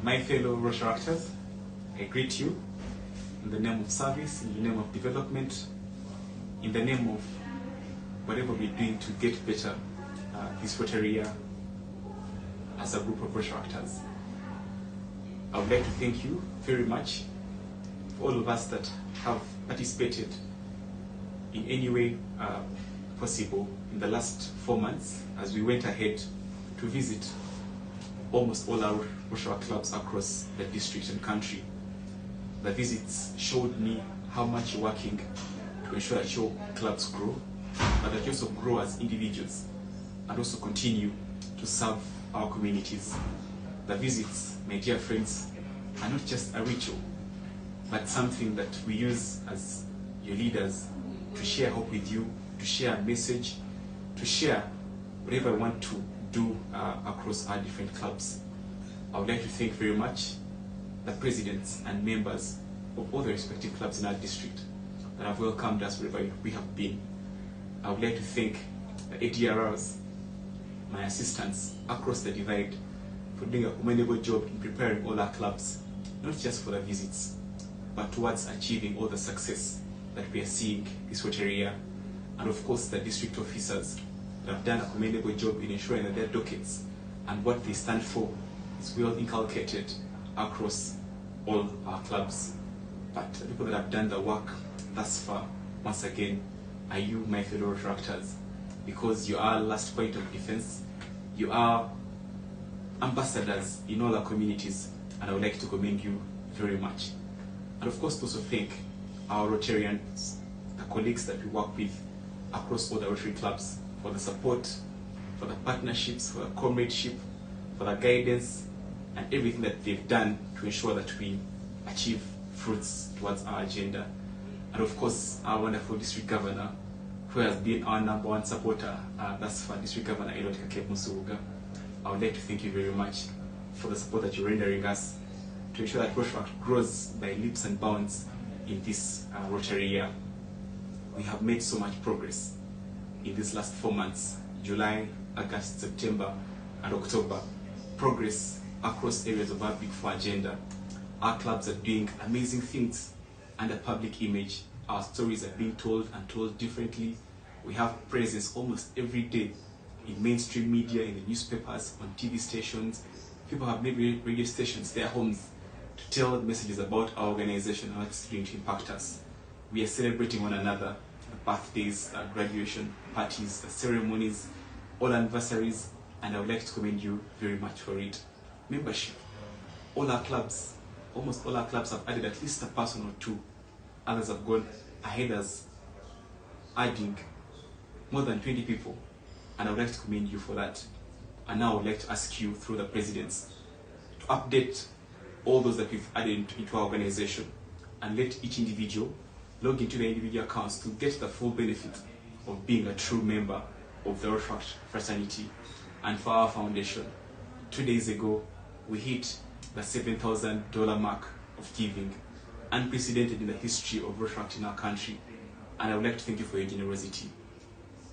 My fellow Rotary actors, I greet you in the name of service, in the name of development, in the name of whatever we're doing to get better this Rotary year as a group of Rotary actors. I would like to thank you very much for all of us that have participated in any way possible in the last 4 months as we went ahead to visit almost all our Rotary clubs across the district and country. The visits showed me how much you're working to ensure that your clubs grow, but that you also grow as individuals and also continue to serve our communities. The visits, my dear friends, are not just a ritual, but something that we use as your leaders to share hope with you, to share a message, to share whatever I want to do across our different clubs. I would like to thank very much the presidents and members of all the respective clubs in our district that have welcomed us wherever we have been. I would like to thank the DRRs, my assistants across the divide, for doing a commendable job in preparing all our clubs, not just for the visits, but towards achieving all the success that we are seeing this Rotary year. And of course the district officers that have done a commendable job in ensuring that their dockets and what they stand for is well inculcated across all our clubs. But the people that have done the work thus far, once again, are you, my fellow Rotary actors, because you are last point of defense. You are ambassadors in all our communities, and I would like to commend you very much. And of course, to also thank our Rotarians, the colleagues that we work with across all the Rotary clubs, for the support, for the partnerships, for the comradeship, for the guidance, and everything that they've done to ensure that we achieve fruits towards our agenda. And of course, our wonderful district governor, who has been our #1 supporter thus far, District Governor Musuga. I would like to thank you very much for the support that you're rendering us to ensure that Rotary grows by leaps and bounds in this Rotary year. We have made so much progress in these last 4 months, July, August, September, and October. Progress across areas of our Big Four agenda. Our clubs are doing amazing things under public image. Our stories are being told and told differently. We have presence almost every day in mainstream media, in the newspapers, on TV stations. People have made radio stations their homes to tell messages about our organization and what's going to impact us. We are celebrating one another, the birthdays, graduation parties, the ceremonies, all anniversaries, and I would like to commend you very much for it. Membership. All our clubs, almost all our clubs have added at least a person or two. Others have gone ahead as adding more than 20 people, and I would like to commend you for that. And now I would like to ask you through the presidents to update all those that we've added into our organization and let each individual log into their individual accounts to get the full benefit of being a true member of the Rotary fraternity. And for our foundation, 2 days ago, we hit the $7,000 mark of giving, unprecedented in the history of Rotary in our country. And I would like to thank you for your generosity.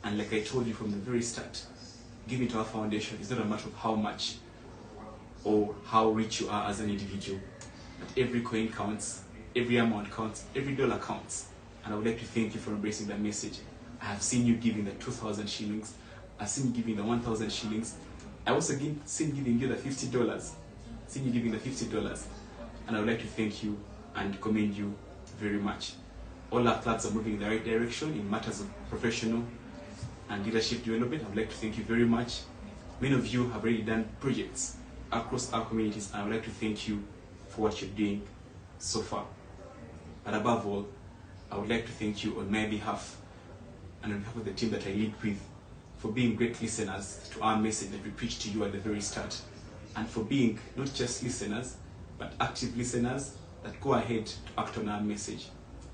And like I told you from the very start, giving to our foundation is not a matter of how much or how rich you are as an individual, but every coin counts, every amount counts, every dollar counts. And I would like to thank you for embracing that message. I have seen you giving the 2,000 shillings, I've seen you giving the 1,000 shillings, I also seen giving you the $50, seen you giving the $50, and I would like to thank you and commend you very much. All our clubs are moving in the right direction in matters of professional and leadership development. I would like to thank you very much. Many of you have already done projects across our communities, and I would like to thank you for what you're doing so far. But above all, I would like to thank you on my behalf and on behalf of the team that I lead with for being great listeners to our message that we preached to you at the very start, and for being not just listeners, but active listeners that go ahead to act on our message.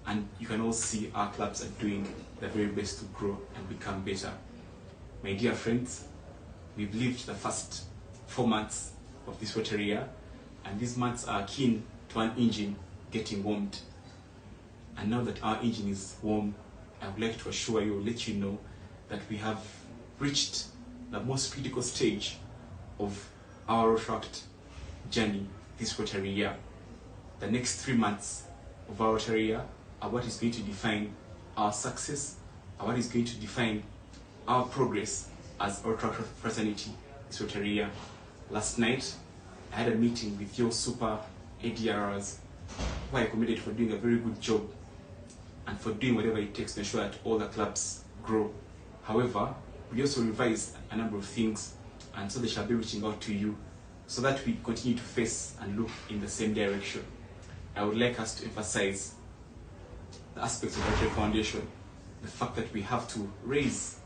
And you can all see our clubs are doing their very best to grow and become better. My dear friends, we've lived the first 4 months of this Rotary year, and these months are akin to an engine getting warmed. And now that our engine is warm, I would like to assure you, let you know that we have reached the most critical stage of our Rotary journey this Rotary year. The next 3 months of our Rotary year are what is going to define our success, are what is going to define our progress as a fraternity this Rotary year. Last night, I had a meeting with your super DRRs, who I commended for doing a very good job and for doing whatever it takes to ensure that all the clubs grow. However, we also revised a number of things, and so they shall be reaching out to you so that we continue to face and look in the same direction. I would like us to emphasize the aspects of the Rotary Foundation, the fact that we have to raise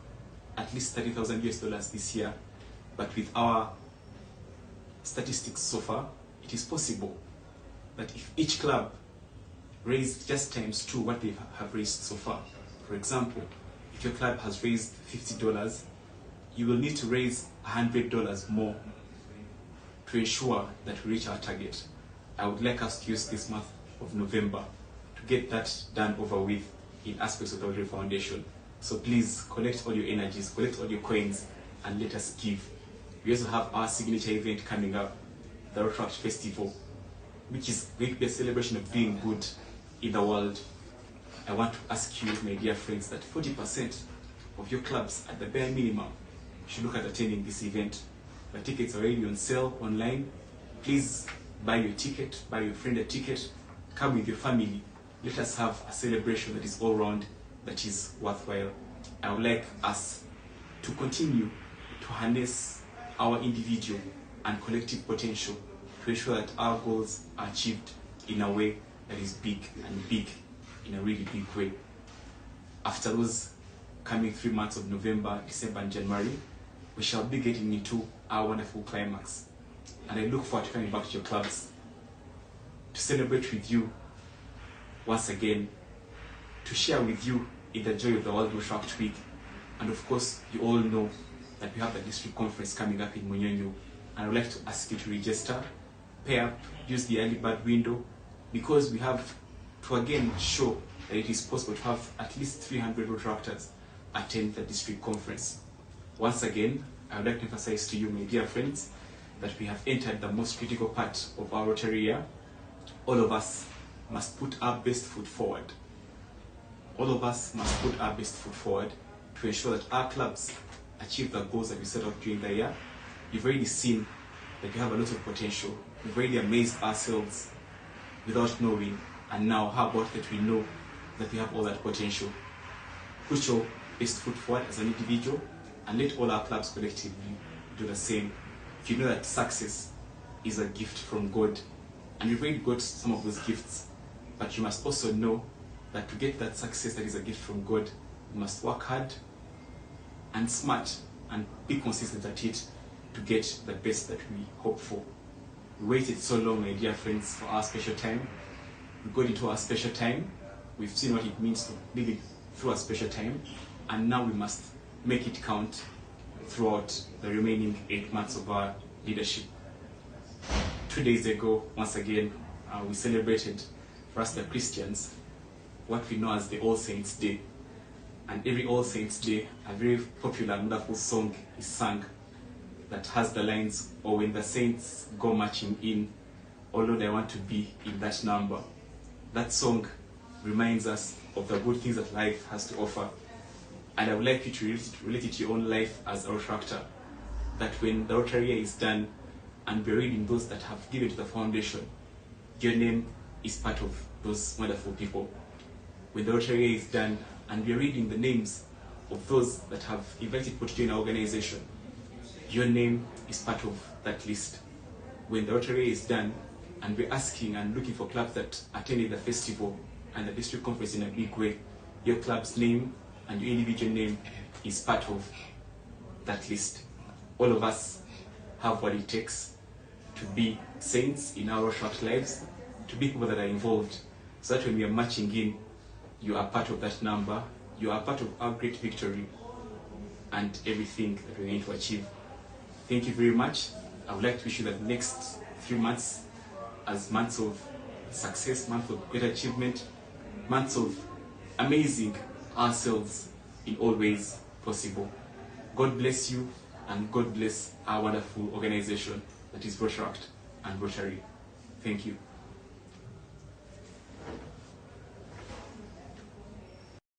at least $30,000 this year, but with our statistics so far, it is possible that if each club raised just ×2 what they have raised so far. For example, if your club has raised $50, you will need to raise $100 more to ensure that we reach our target. I would like us to use this month of November to get that done over with in aspects of the Rotary Foundation. So please collect all your energies, collect all your coins, and let us give. We also have our signature event coming up, the Rotary Festival, which is going to be a celebration of doing good in the world. I want to ask you, my dear friends, that 40% of your clubs, at the bare minimum, should look at attending this event. The tickets are already on sale online. Please buy your ticket, buy your friend a ticket, come with your family. Let us have a celebration that is all round, that is worthwhile. I would like us to continue to harness our individual and collective potential to ensure that our goals are achieved in a way that is big, and big in a really big way. After those coming 3 months of November, December, and January, we shall be getting into our wonderful climax. And I look forward to coming back to your clubs to celebrate with you once again, to share with you in the joy of the World Bushwhacked Week. And of course, you all know that we have the district conference coming up in Munyonyo, and I would like to ask you to register, pay up, use the early bird window, because we have to again show that it is possible to have at least 300 Rotaractors attend the district conference. Once again, I would like to emphasize to you, my dear friends, that we have entered the most critical part of our Rotary year. All of us must put our best foot forward. All of us must put our best foot forward to ensure that our clubs achieve the goals that we set out during the year. You've already seen that we have a lot of potential. We've already amazed ourselves without knowing, and now how about that we know that we have all that potential. Put your best foot forward as an individual, and let all our clubs collectively do the same. If you know that success is a gift from God, and you've already got some of those gifts, but you must also know that to get that success that is a gift from God, you must work hard and smart and be consistent at it to get the best that we hope for. We waited so long, my dear friends, for our special time. We got into our special time. We've seen what it means to live it through a special time, and now we must make it count throughout the remaining 8 months of our leadership. 2 days ago, once again, we celebrated, for us the Christians, what we know as the All Saints' Day. And every All Saints' Day, a very popular and wonderful song is sung that has the lines, "Oh, when the saints go marching in, oh Lord, I want to be in that number." That song reminds us of the good things that life has to offer. And I would like you to relate it to your own life as a Rotaractor, that when the Rotary year is done and we're reading those that have given to the foundation, your name is part of those wonderful people. When the Rotary year is done and we're reading the names of those that have invited people to join our organization, your name is part of that list. When the Rotary year is done and we're asking and looking for clubs that attended the festival and the district conference in a big way, your club's name and your individual name is part of that list. All of us have what it takes to be saints in our short lives, to be people that are involved, so that when we are marching in, you are part of that number, you are part of our great victory and everything that we're going to achieve. Thank you very much. I would like to wish you that the next 3 months as months of success, months of great achievement, months of amazing ourselves in all ways possible. God bless you, and God bless our wonderful organization that is Rotaract and Rotary. Thank you.